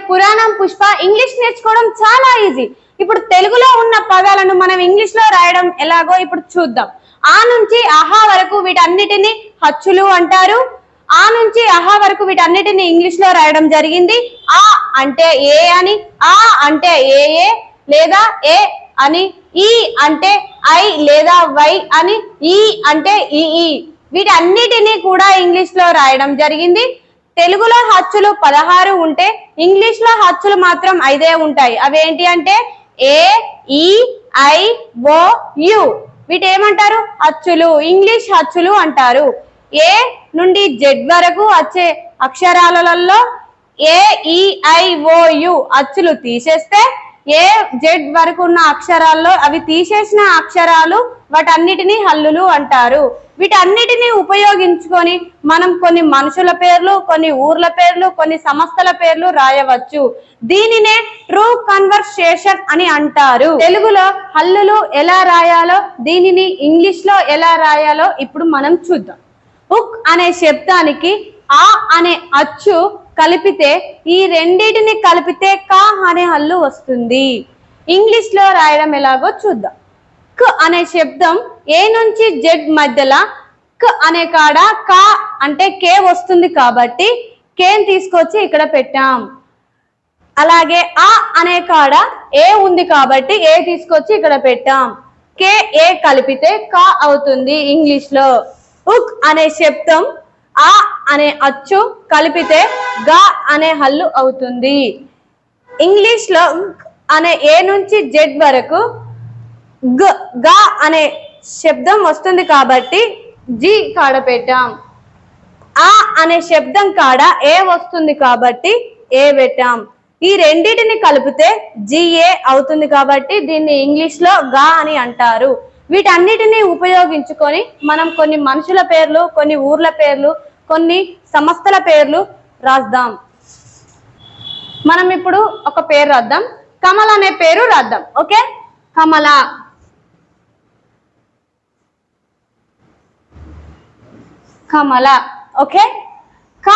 పురాణం Pushpa English నేర్చుకోవడం చాలా easy. ఇప్పుడు తెలుగులో ఉన్న పదాలను మనం ఇంగ్లీష్ లో రాయడం ఎలాగో ఇప్పుడు చూద్దాం. ఆ నుంచి ఆహా వరకు వీటన్నిటిని హచ్చులు అంటారు. ఆ నుంచి ఆహా వరకు వీటన్నిటిని ఇంగ్లీష్ లో రాయడం జరిగింది. ఆ అంటే ఏ అని, ఆ అంటే ఏ లేదా ఏ అని, ఈ అంటే ఐ లేదా వై అని, ఈ అంటే ఈ వీటన్నిటిని కూడా ఇంగ్లీష్ లో రాయడం జరిగింది. తెలుగులో హచ్చులు 16 ఉంటే ఇంగ్లీష్ లో హచ్చులు మాత్రం 5 ఉంటాయి. అవేంటి అంటే ఏ, ఈ, ఐ, ఓ, యు. వీటేమంటారు? హచ్చులు. ఇంగ్లీష్ హచ్చులు అంటారు. ఏ నుండి జెడ్ వరకు వచ్చే అక్షరాలలో ఏ, ఈ, ఐ, ఓ, యు అచ్చులు తీసేస్తే ఏ జెడ్ వరకు ఉన్న అక్షరాల్లో అవి తీసేసిన అక్షరాలు వాటన్నిటిని హల్లులు అంటారు. వీటన్నిటిని ఉపయోగించుకొని మనం కొన్ని మనుషుల పేర్లు, కొన్ని ఊర్ల పేర్లు, కొన్ని సంస్థల పేర్లు రాయవచ్చు. దీనినే ట్రూ కన్వర్సేషన్ అని అంటారు. తెలుగులో హల్లులు ఎలా రాయాలో, దీనిని ఇంగ్లీష్ లో ఎలా రాయాలో ఇప్పుడు మనం చూద్దాం. ఉక్ అనే శబ్దానికి ఆ అనే అచ్చు కలిపితే ఈ రెండింటిని కలిపితే కా అనే హల్లు వస్తుంది. ఇంగ్లీష్ లో రాయడం ఎలాగో చూద్దాం. క్ అనే శబ్దం ఏ నుంచి జెడ్ మధ్యలో క్ అనే కాడ కా అంటే కే వస్తుంది కాబట్టి కేని తీసుకొచ్చి ఇక్కడ పెట్టాం. అలాగే ఆ అనే కాడ ఏ ఉంది కాబట్టి ఏ తీసుకొచ్చి ఇక్కడ పెట్టాం. కే ఏ కలిపితే కా అవుతుంది ఇంగ్లీష్ లో. ఉక్ అనే శబ్దం ఆ అనే అచ్చు కలిపితే గా అనే హల్లు అవుతుంది. ఇంగ్లీష్ లో అనే ఏ నుంచి జెడ్ వరకు గా అనే శబ్దం వస్తుంది కాబట్టి జి కాడ పెట్టాం. ఆ అనే శబ్దం కాడ ఏ వస్తుంది కాబట్టి ఏ పెట్టాం. ఈ రెండింటిని కలిపితే జిఏ అవుతుంది కాబట్టి దీన్ని ఇంగ్లీష్ లో గా అని అంటారు. వీటన్నిటిని ఉపయోగించుకొని మనం కొన్ని మనుషుల పేర్లు, కొన్ని ఊర్ల పేర్లు, కొన్ని సంస్థల పేర్లు రాద్దాం. మనం ఇప్పుడు ఒక పేరు రాద్దాం. కమల అనే పేరు రాద్దాం. ఓకే, కమల. కమల. ఓకే. క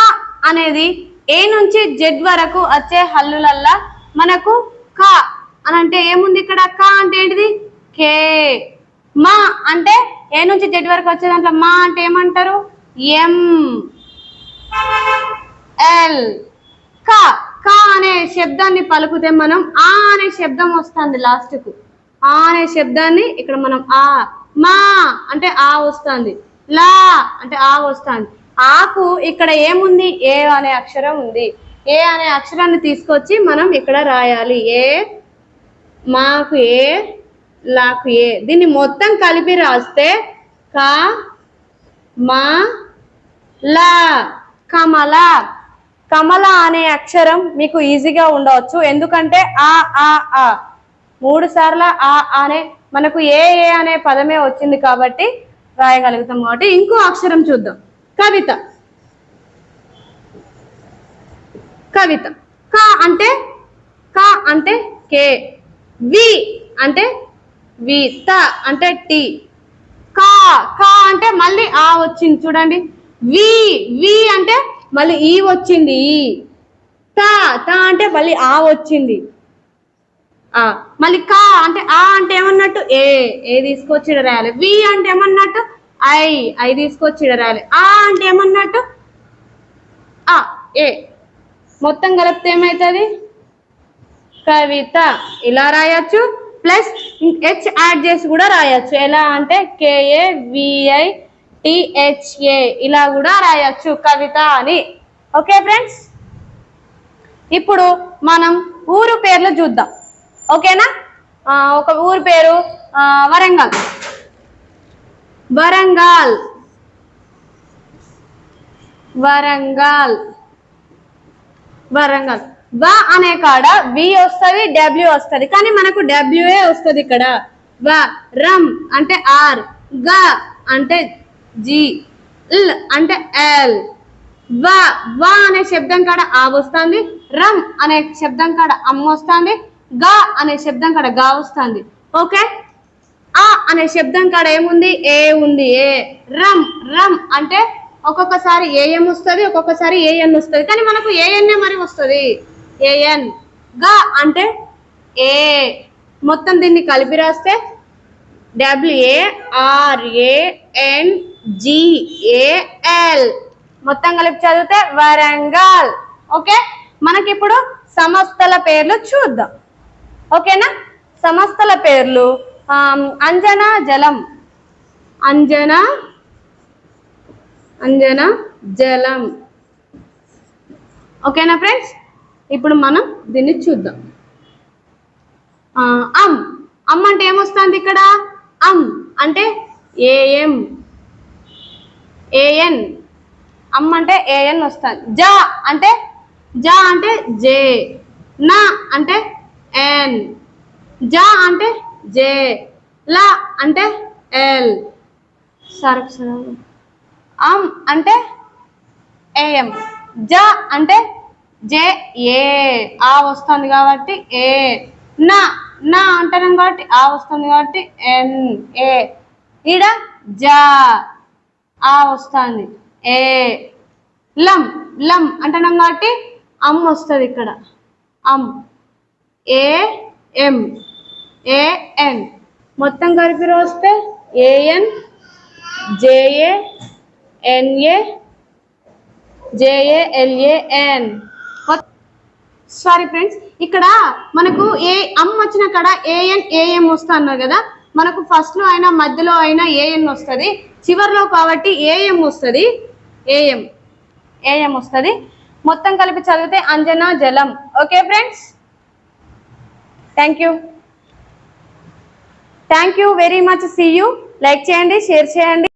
అనేది ఏ నుంచి జెడ్ వరకు వచ్చే హల్లులల్లా మనకు క అని అంటే ఏముంది ఇక్కడ? క అంటే ఏంటిది? కే. మా అంటే ఏ నుంచి జెడ్ వరకు వచ్చే దాంట్లో మా అంటే ఏమంటారు? ఎం. ఎల్. క క అనే శబ్దాన్ని పలుకుతే మనం ఆ అనే శబ్దం వస్తుంది లాస్ట్ కు. ఆ అనే శబ్దాన్ని ఇక్కడ మనం ఆ. మా అంటే ఆ వస్తుంది. లా అంటే ఆ వస్తుంది. ఆకు ఇక్కడ ఏముంది? ఏ అనే అక్షరం ఉంది. ఏ అనే అక్షరాన్ని తీసుకొచ్చి మనం ఇక్కడ రాయాలి. ఏ, మాకు ఏ, లాకు ఏ. దీన్ని మొత్తం కలిపి రాస్తే క మా లా, కమల. కమల అనే అక్షరం మీకు ఈజీగా ఉండవచ్చు, ఎందుకంటే ఆ 3 సార్లు ఆ అనే మనకు ఏ అనే పదమే వచ్చింది కాబట్టి రాయగలుగుతాం. కాబట్టి ఇంకో అక్షరం చూద్దాం. కవిత. కవిత. క అంటే కే. వి అంటే వి. త అంటే టి. కా అంటే మళ్ళీ ఆ వచ్చింది చూడండి. వి అంటే మళ్ళీ ఈ వచ్చింది. ఈ. త అంటే మళ్ళీ ఆ వచ్చింది. మళ్ళీ కా అంటే ఆ అంటే ఏమన్నట్టు? ఏ తీసుకొచ్చి రాయాలి. వి అంటే ఏమన్నట్టు? ఐ తీసుకొచ్చి రాయాలి. ఆ అంటే ఏమన్నట్టు? ఏ. మొత్తం కలిపితే ఏమవుతుంది? కవిత. ఇలా రాయొచ్చు. ప్లస్ హెచ్ యాడ్ చేసి కూడా రాయొచ్చు. ఎలా అంటే KAVITHA ఇలా కూడా రాయొచ్చు కవిత అని. ఓకే ఫ్రెండ్స్, ఇప్పుడు మనం ఊరు పేర్లు చూద్దాం. ఓకేనా? ఒక ఊరు పేరు వరంగల్. వరంగల్. వరంగల్. వరంగల్. వ అనే కాడ వి వస్తుంది, డబ్ల్యూ వస్తుంది, కానీ మనకు డబ్ల్యూఏ వస్తుంది ఇక్కడ. వ. రం అంటే ఆర్. గ అంటే జి. ల్ అంటే ఎల్. వ అనే శబ్దం కాడ ఆ వస్తుంది. రం అనే శబ్దం కాడ అమ్మ వస్తుంది. గ అనే శబ్దం కాడ గా వస్తుంది. ఓకే. ఆ అనే శబ్దం కాడ ఏముంది? ఏ ఉంది. ఏ. రం అంటే ఒక్కొక్కసారి ఏఎం వస్తుంది, ఒక్కొక్కసారి ఏఎన్ వస్తుంది, కానీ మనకు ఏఎన్ఏ మరి వస్తుంది. ఏఎన్. గా అంటే ఏ. మొత్తం దీన్ని కలిపి రాస్తే WARANGAL. మొత్తం కలిపి చదివితే వరంగల్. ఓకే, మనకిప్పుడు సంస్థల పేర్లు చూద్దాం. ఓకేనా? సంస్థల పేర్లు అంజనా జలం, అంజనా జలం. ఓకేనా ఫ్రెండ్స్? ఇప్పుడు మనం దీన్ని చూద్దాం. అమ్ అంటే ఏమొస్తుంది ఇక్కడ? అమ్ అంటే ఏఎం. ఏఎన్. అమ్ అంటే ఏఎన్ వస్తుంది. జా అంటే జే. నా అంటే ఎన్. జా అంటే జే. లా అంటే ఎల్. సరే. అమ్ అంటే ఏఎం. జా అంటే జే ఏ. ఆ వస్తుంది కాబట్టి ఏ. నా అంటున్నాం కాబట్టి ఆ వస్తుంది కాబట్టి ఎన్ ఏ. ఈడ జా ఆ వస్తుంది ఏ. లం అంటున్నాం కాబట్టి అమ్ వస్తుంది ఇక్కడ. అమ్ ఏఎం ఏఎన్. మొత్తం కలిపి రాస్తే AN JA NA JALAN. Sorry friends, ఇక్కడ మనకు అమ్ వచ్చిన కాడ ఏఎన్ ఏఎం వస్తా అన్నారు కదా. మనకు ఫస్ట్ లో అయినా మధ్యలో అయినా ఏఎన్ వస్తుంది, చివరిలో కాబట్టి ఏఎం వస్తుంది. ఏఎం వస్తుంది. మొత్తం కలిపి చదివితే అంజనా జలం. Okay friends, thank you very much. See you. Like చేయండి, షేర్ చేయండి.